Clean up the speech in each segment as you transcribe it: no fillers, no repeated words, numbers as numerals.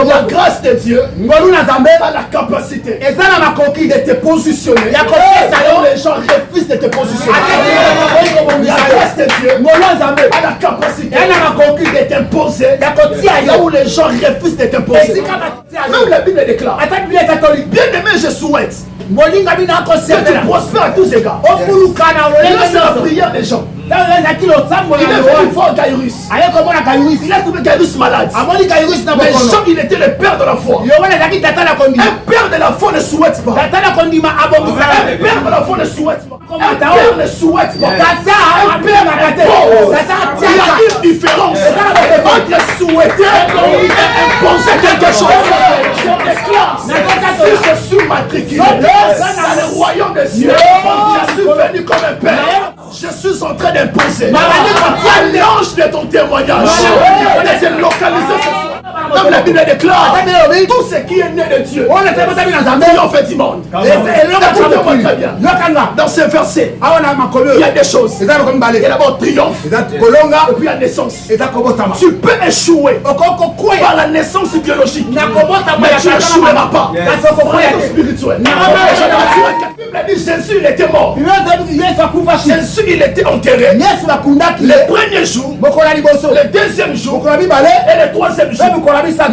La grâce de Dieu a la capacité de te positionner. Les gens refusent de te positionner. La grâce de Dieu a la capacité de t'imposer là où les gens refusent de t'imposer. Même la Bible déclare. Bien aimé, je souhaite que tu prospères à tous égards. C'est la prière des gens. Il a fait une fois Gaïrus. Il a trouvé Gaïrus malade. Mais Jean, il était le père de la foi. Un père de la foi ne souhaite pas. Un père de la foi ne souhaite pas. Un père ne souhaite pas. Un père il y a une différence entre souhaiter et imposer quelque chose. Je déclare, si je suis matriculé dans le royaume des cieux, je suis venu comme un père. Je suis en train d'imposer l'ange de ton témoignage. On est localisé ce soir. Comme la Bible déclare, tout ce qui est né de Dieu triomphe du monde. Écoutez-moi très bien. Dans ce verset, il y a des choses. Il y a d'abord triomphe, et puis la naissance. Tu peux échouer par la naissance biologique, mais tu n'échoueras pas spirituel. La Bible dit Jésus il était mort. Jésus il était enterré. Le premier jour, le deuxième jour et le troisième jour.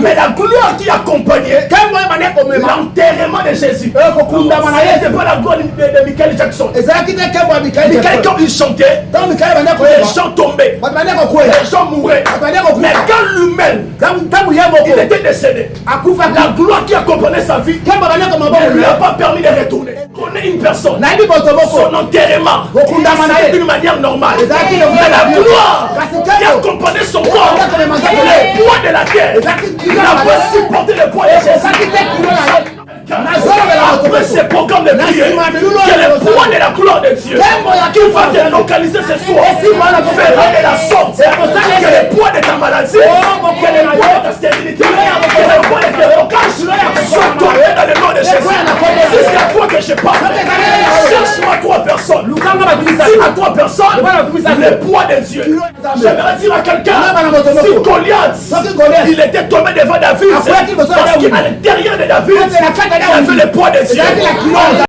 Mais la gloire qui accompagnait l'enterrement de Jésus, c'était pas la gloire de Michael Jackson. Michael, quand il chantait, les gens tombaient, les gens mouraient. Mais quand lui-même, il était décédé, la gloire qui accompagnait sa vie ne lui a pas permis de retourner. Connaît une personne, son enterrement, c'est d'une manière normale. Mais la gloire qui accompagnait son corps, le poids de la terre, il n'a pas supporté le poids de Jésus. Après ces programmes de prière, que le poids de la gloire de Dieu qui va te localiser ce soir fera de la sorte que le poids de ta maladie, que le poids de ta stérilité, que le poids de tes blocages soit tombé dans le nom de Jésus. Si c'est à toi que je parle, cherche-moi 3 personnes. Si à 3 personnes, le poids de Dieu. J'aimerais dire à quelqu'un, si Goliath, il était tombé devant David, parce qu'à l'intérieur de David, il y avait le poids de Dieu.